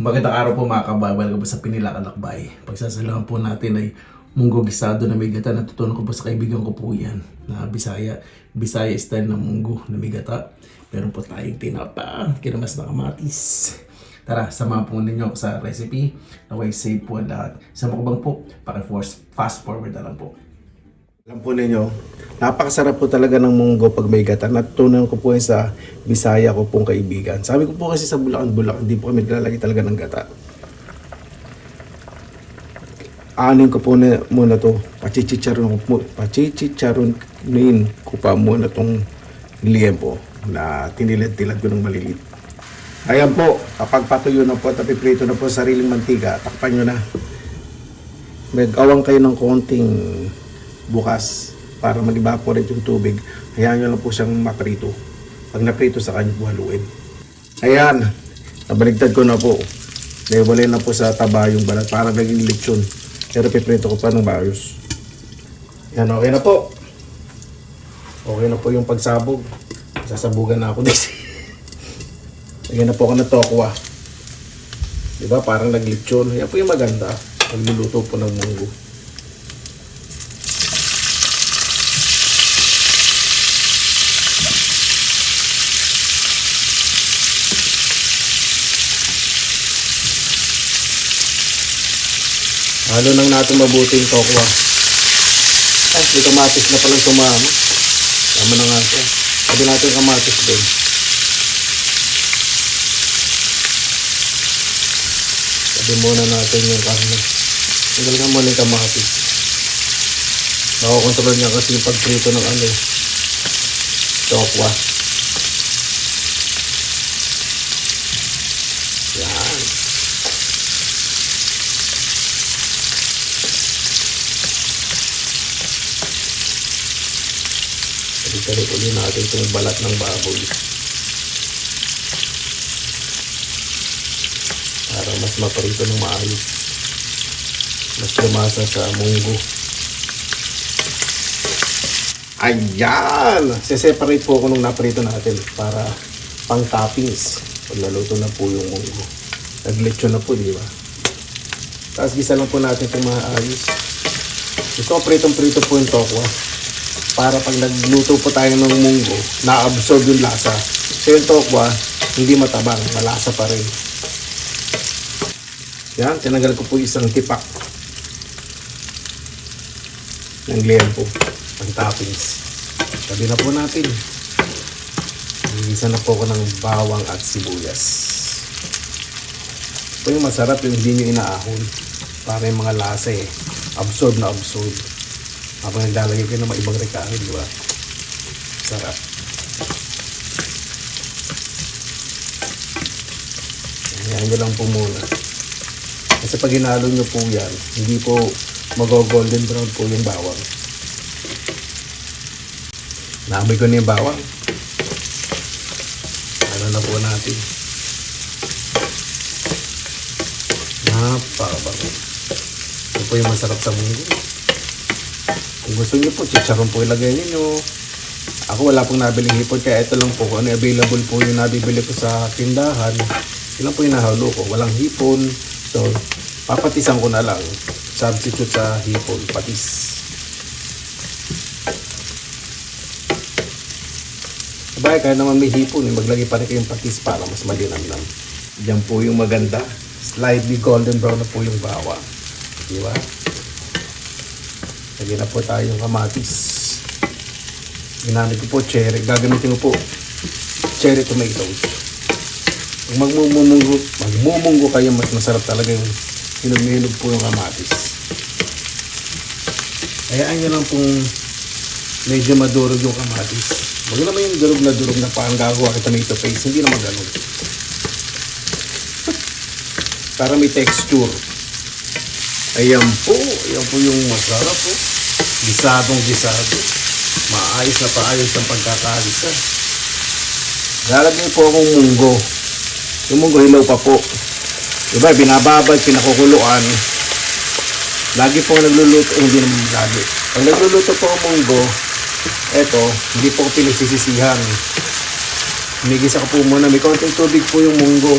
Magandang araw po mga kababal ko po sa Pinilakalakbay. Pagsasalaman po natin ay munggo gisado na may gata. Natutunan ko po sa kaibigan ko po yan na Bisaya style na munggo na may gata. Meron po tayong tinapa, kinamas na kamatis. Tara, samahan po ninyo ako sa recipe. Naway save po ang lahat. Sa mukbang po, fast forward na lang po. Alam po ninyo, napakasarap po talaga ng munggo pag may gata. Natutunan ko po yan sa Bisaya ko pong kaibigan. Sabi ko po kasi sa Bulacan, hindi po kami nilalagay talaga ng gata. Anin ko po muna to. Pachichicharonin ko pa muna tong liempo na tinilad-tilad ko ng malilit. Ayan po, kapag patuyo na po at napiprito na po sa sariling mantika, takpan nyo na. Mag-awang kayo ng konting bukas para mag-evaporate yung tubig. Hayaan nyo lang po siyang maprito. Pag naprito sa kanya po haluin. Ayan, nabaligtad ko na po. Nawalay na po sa taba yung balat para naging lechon. Pero piprito ko pa ng maayos. Yan, okay na po. Okay na po yung pagsabog. Sasabugan na ako dito. Lagyan na po ako ng tokwa. Diba? Parang naglechon. Yan po yung maganda. Nagluluto po ng munggo. Halo nang natin mabuti yung tokwa. Ay, may kamatis na palang tumama. Tama na nga siya. Sabi natin kamatis din. Sabi muna natin yung karne. Tanggal nga muna yung kamatis. Makokontrol niya kasi yung pagprito ng tokwa. Yan. Balik ulit natin itong balat ng baboy para mas maparito ng maayos, mas lumasa sa munggo. Ayan! Seseparate po ako nung naprito natin para pang toppings pag naluto na po yung munggo. Naglechon na po, di ba? Tapos gisa lang po natin itong maayos. Gusto ko pritong-prito po yung tokwa para pag nagluto po tayo ng munggo, na-absorb yung lasa. So yung tokwa, hindi matabang, malasa pa rin. Yan, tinanggal ko po isang tipak ng liempo, ang toppings. Sabi na po natin. Igisa na po ko ng bawang at sibuyas. Ito yung masarap, yung hindi nyo inaahon. Para yung mga lasa absorb na absorb. Habang naglalagay kayo ng mga ibang rekahe, di ba? Sarap. Ayan nyo lang po muna. Kasi pag hinalo nyo po yan, hindi po mag-golden brown po yung bawang. Naamoy ko na yung bawang. Ano na po natin. Napakabango. Ito po yung masarap sa munggo. Kung gusto nyo po, chicharon po ilagay nyo. Ako wala pong nabiling hipon, kaya ito lang po kung ano available po yung nabibili ko sa tindahan. Ilan po yung nahalo ko. Walang hipon. So, papatisan ko na lang. Substitute sa hipon, patis. Sabay, kaya naman may hipon, maglagay pa rin kayong patis para mas malinamnam. Diyan po yung maganda. Slightly golden brown na po yung bawang. Diba? Lagyan na po tayong kamatis. Ginamit ko po cherry. Gagamitin ko po cherry tomatoes. Kung magmumunggo kayo, mas masarap talaga yung hinog po yung kamatis. Hayaan nyo lang pong medyo madurog yung kamatis. Huwag naman yung durog na parang gagawa ng tomato paste. Hindi naman ganun. Para may texture. Ayan po yung masarap po. Gisadong gisado. Maayos na paayos ang pagkakagisa. Lalagay po akong munggo. Yung munggo hilaw pa po. Diba, binababad, pinakukuluan. Lagi po nagluluto, hindi naman lagi. Pag nagluluto po ang munggo, eto, hindi po ko pinagsisisihan. Humigisa ko po muna. May konting tubig po yung munggo.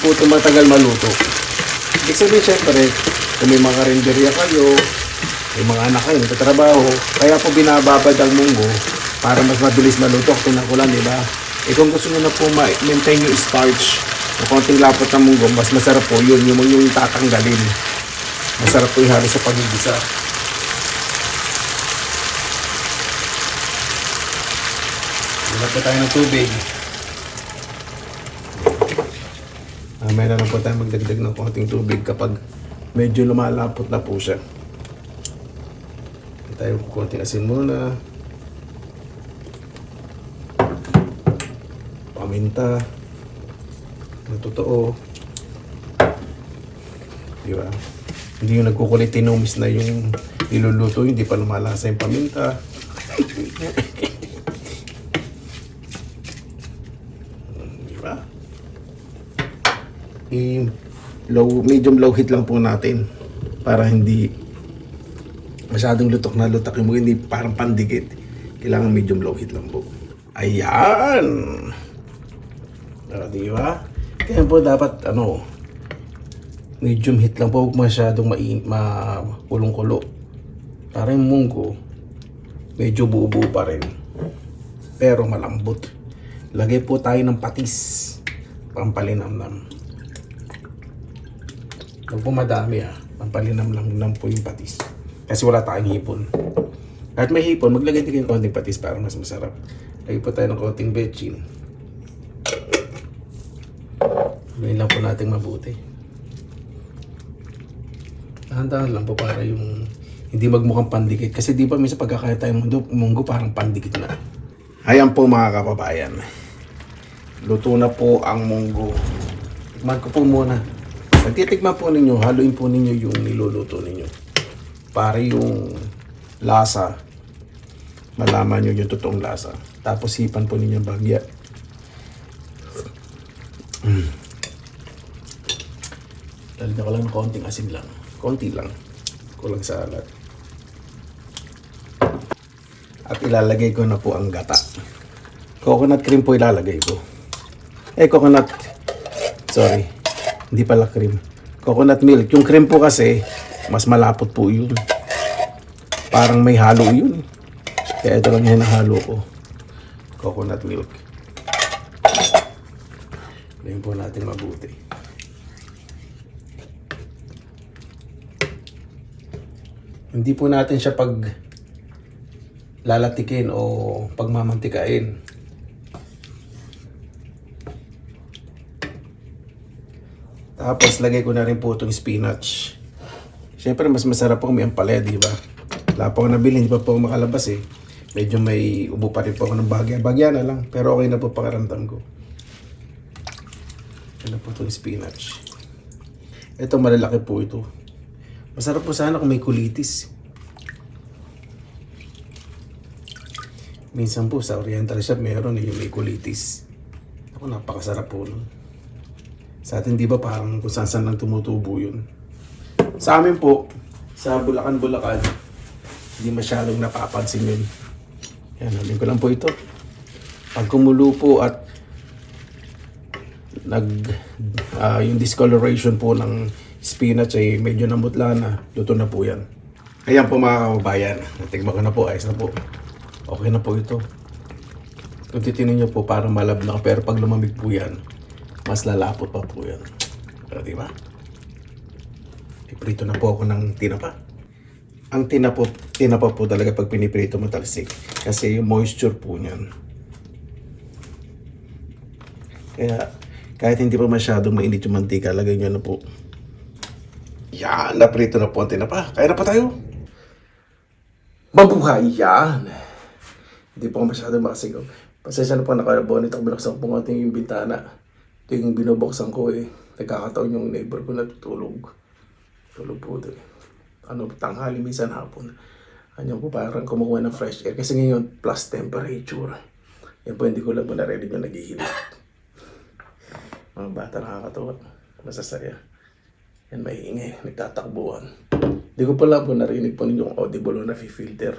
po ito matagal maluto. Ibig sabihin, syempre, kung may mga karinderya kayo, may mga anak kayo, nagtatrabaho, kaya po binababad ang munggo para mas mabilis maluto. Tingnan ko lang, di ba? Kung gusto nyo na po maintain yung starch, o konting lapot ng munggo, mas masarap po yun, yung tatanggalin. Masarap po ihalo sa pagigisa. Wala po tayo ng tubig. May na lang po tayo magdagdag ng konting tubig kapag medyo lumalapot na po siya. Tayo konting asin muna. Paminta. Na totoo. Di ba? Hindi yung nagkukulit tinumis na yung niluluto, hindi pa lumalasa yung paminta. Di ba? Medium low heat lang po natin para hindi masyadong lutok na lutok yung hindi parang pandikit. Kailangan medium low heat lang po. Ayan! Di ba? Kaya po dapat medium heat lang po, huwag masyadong kulong-kulo. Para yung munggo medyo buo-buo pa rin pero malambot. Lagay po tayo ng patis pampalinamnam. Huwag po madami pampalinam lang po yung patis kasi wala tayong hipon. Kahit may hipon, maglagay din ng konting patis para mas masarap. Lagay po tayo ng konting bechin. Lagay lang po natin mabuti. Dahan-dahan lang po para yung hindi magmukhang pandikit. Kasi di ba minsan pagkakaya tayong munggo parang pandikit na. Ayan po mga kababayan. Luto na po ang munggo. Tikman ko po muna. Pagtitikman po ninyo, haluin po ninyo yung niluluto ninyo. Para yung lasa, malaman nyo yung totoong lasa. Tapos hipan po ninyo bagya. Lalagyan ko lang ng konting asin lang. Konti lang. Kulang sa alat. At ilalagay ko na po ang gata. Coconut cream po ilalagay ko. Hindi pala cream. Coconut milk. Yung cream po kasi, mas malapot po yun. Parang may halo yun. Kaya ito lang yung nahalo ko. Coconut milk. Lagyan po natin mabuti. Hindi po natin siya pag lalatikin o pagmamantikain. Tapos lagay ko na rin po itong spinach. Siyempre mas masarap po may ampalaya, di ba? Wala pa ako nabili, hindi pa po ako makalabas eh. Medyo may ubo pa rin po ako ng bagya. Bagya na lang, pero okay na po pakaramdam ko. Ano po itong spinach. Ito malalaki po ito. Masarap po sana kung may kulitis. Minsan po sa Oriental Shop meron yung may kulitis. Ako napakasarap po nun. Sa atin di ba parang kung saan lang tumutubo yun. Sa amin po, sa Bulacan, hindi masyadong napapansin yun. Yan, namin ko lang po ito. Pag kumulo po at yung discoloration po ng spinach ay medyo namutla na, luto na po yan. Ayan po mga kababayan, natigman ko na po, ayos na po. Okay na po ito. Kung titinin nyo po parang malabnak, pero pag lumamig po yan, mas lalapot pa po yan. Pero diba? Iprito na po ako ng tinapa. Ang tinapa po talaga pag piniprito matalsik. Kasi yung moisture po niyan. Kaya kahit hindi pa masyadong mainit yung mantika, lagay nyo na po. Yan, naprito na po ang tinapa. Kaya na pa tayo. Mabuhay yan! Hindi po masyadong makasigaw. Pasensya na po nakalabonit ako, binuksan po konti yung bintana. Ito yung binubuksan ko eh. Nagkakataon yung neighbor ko natutulog. Tulog po doon. Tanghali, minsan hapon. Ano po parang kumukuha ng fresh air. Kasi ngayon, plus temperature. Yan po, hindi ko lang po narinig yung naghihilip. Mga bata nakakatawa. Masasaya. Yan maingay. Nagtatakbuhan. Hindi ko pala po narinig po ninyong audible o na-filter.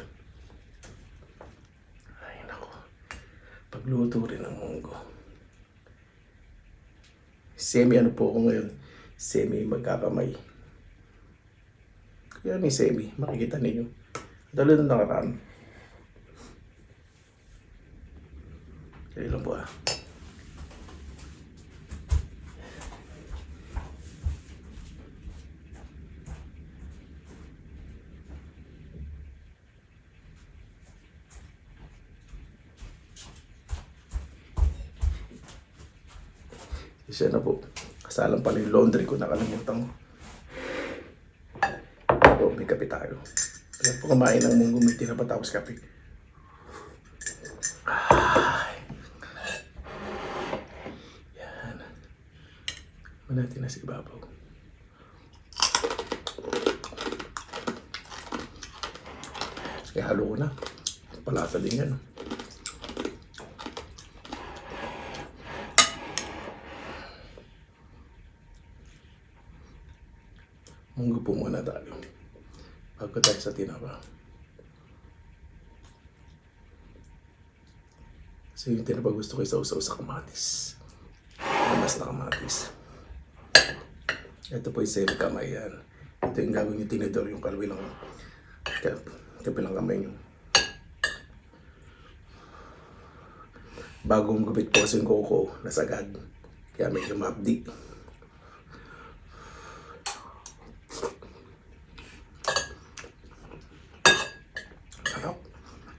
Ay, nako. Pagluto rin ng munggo. semi ano po ako ngayon, semi magkakamay. Kaya may semi, makikita ninyo. Dalo na nakaraan. Kaya lang po Isa na po. Kasalang pala yung laundry ko, nakalimutan ko. O, may kape tayo. Kaya po kumain ng munggo, may tinapatapos kape. Yan. Manatin na sa ibabaw. Kaya halo ko na. Palasa din yan. Munggo po muna tayo. Bago tayo sa tinapa. Kasi yung tinapa gusto ko isa-usaw sa kamatis. Mas na kamatis. Ito po yung same kamay yan. Ito yung gagawin yung tinidor, yung kabilang kamay nyo. Bagong gupit po kasi yung kuko, nasagad. Kaya medyo mabdi.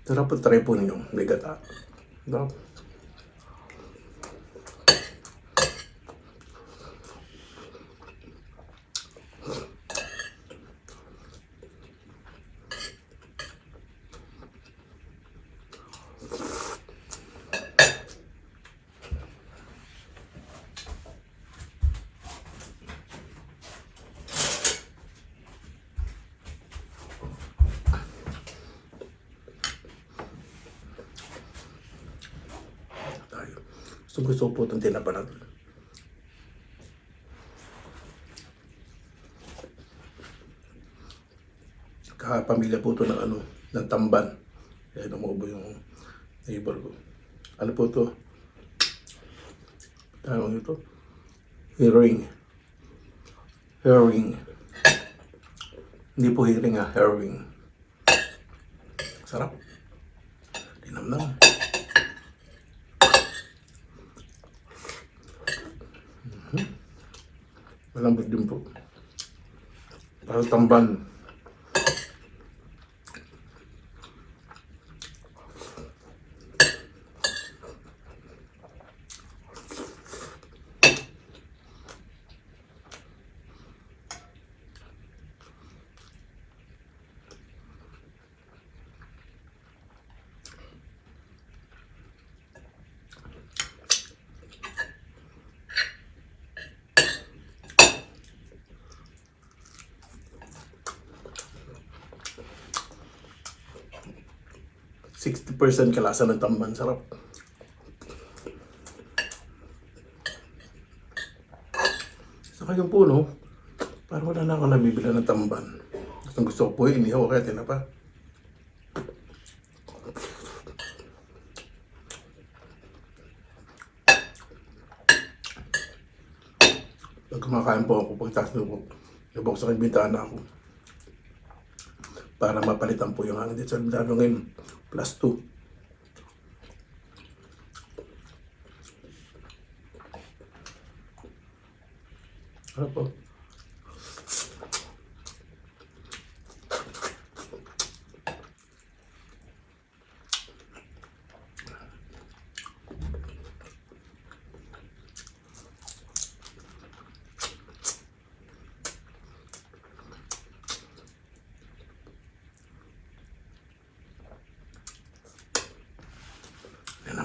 Sarap po try po ninyo, may gata. Sarap. Gusto po itong tinapa natin. Kakapamilya po ito ng ng tamban. Kaya numubo yung neighbor ko. Ano po ito? Tawag ito? Herring. Herring. Hindi po herring herring. Sarap. Dinamnam. Malambot din po. Parang tamban. %60 kalasa ng tamban. Sarap. Saka yung puno, parang wala na ako nabibila ng tamban. Gusto ko po yun, inihaw kaya tinapa. Pag kumakain po ako, pagtaas na po, nabuksan yung bintana ako. Para mapalitan po yung hangin dito sa bintana ngayon. +2. Ano po?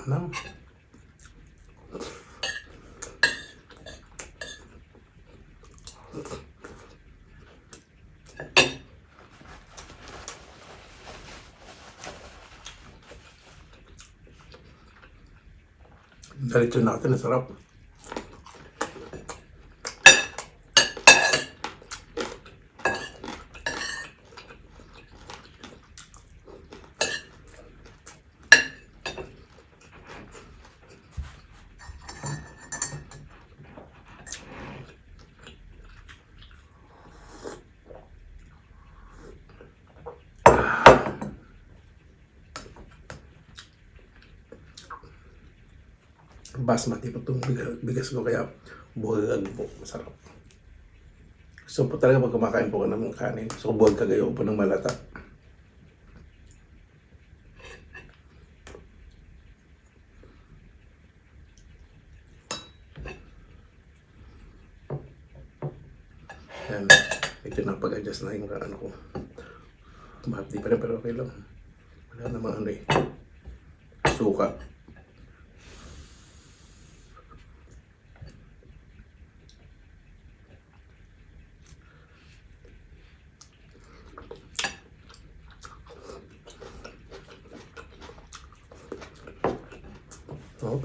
Nam. Diretso natin, sarap. Basmati po itong bigas ko, kaya buhagag po, masarap. So po talaga pag kumakain po ko ng kanin, so buwag kagayo po ng malata. Yan, ito na pag-adjust na yung ano ko. Mahapdi pa rin pero okay lang. Wala namang ano eh. Suka. Oh.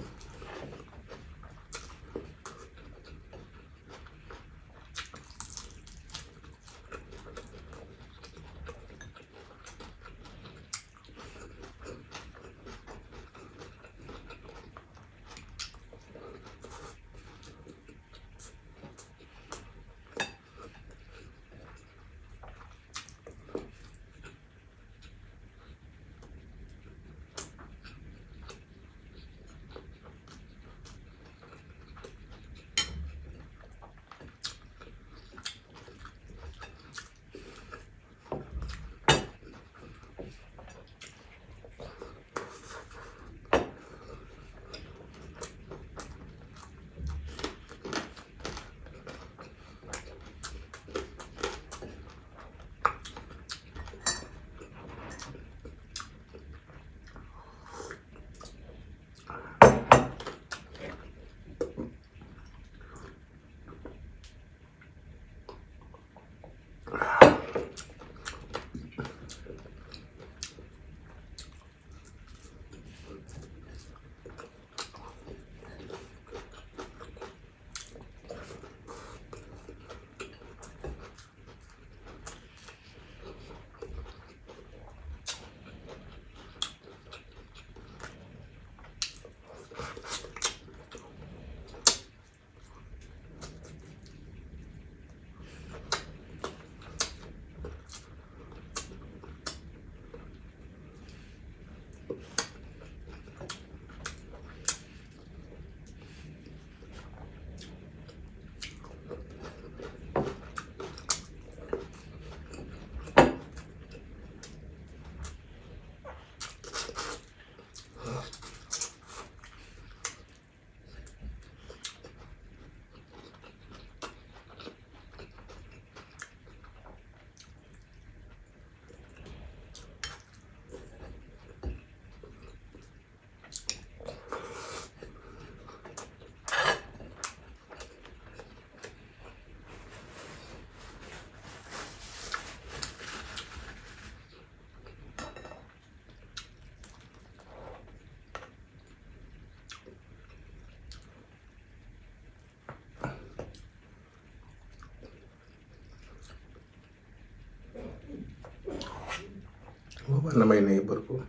Baba na may neighbor ko.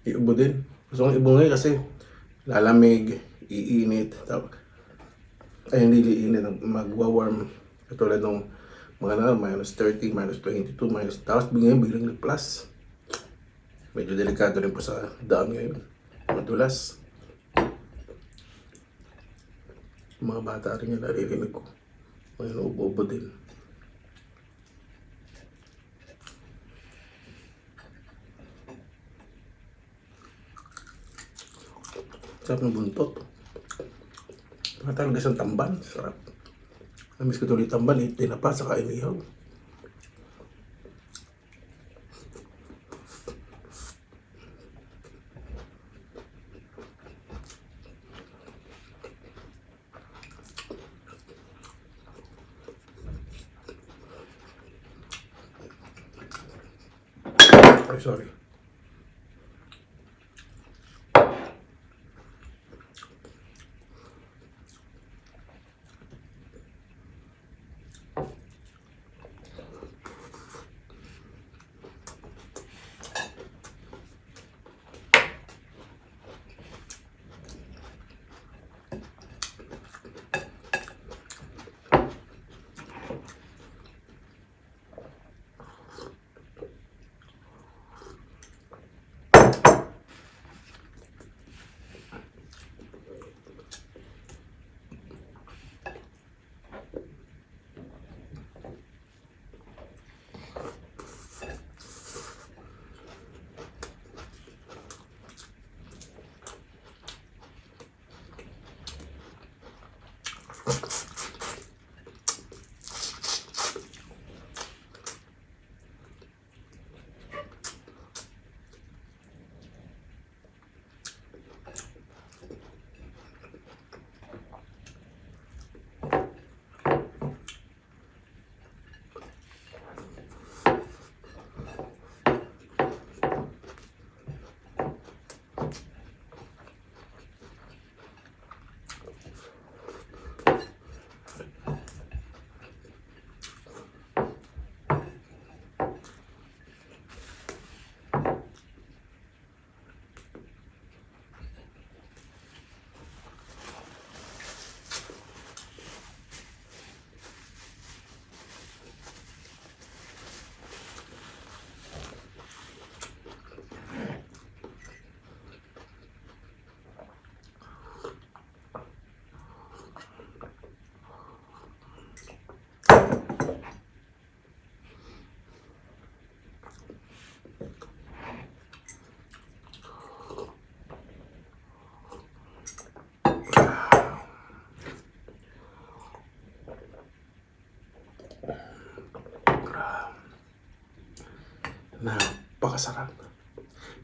Iubo din. Gusto kong ibungay kasi lalamig, iinit. Ay, hindi iinit. Magwa-warm. Katulad ng mga na, minus 30, minus 22, minus. Tapos biglang nag-plus. Medyo delikado rin po sa daan ngayon. Madulas. Mga bata rin yung naririnig ko. Ngayon, ubo-ubo din. Sarap ng buntot. Talaga isang tamban. Sarap. Namiss ko tuloy tamban eh. Tinapa sa kainihaw. Ay, sorry.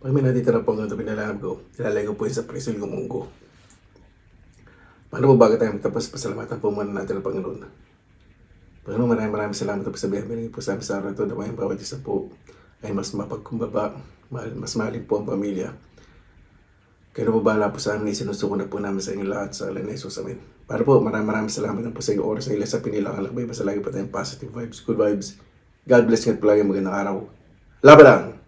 Pag may natitira po ng pinalalab ko, ilalagay ko po yun sa presil ng munggo. Paano po bago tayo magtapos, pasalamatan po muna natin ang Panginoon. Panginoon, maraming salamat po sa biyaya po sa amin sa araw ito na may bawat isa po ay mas mapagkumbaba, mas mahalin po ang pamilya. Kaya na po bahala po sa amin, sinusuko na po namin sa inyo lahat sa alam na Jesus, amin. Para po, maraming salamat na po sa inyong oras na ila sa Pinilang Alakbay. Basta lagi po tayong positive vibes, good vibes. God bless you at palagi magandang araw. Laban lang!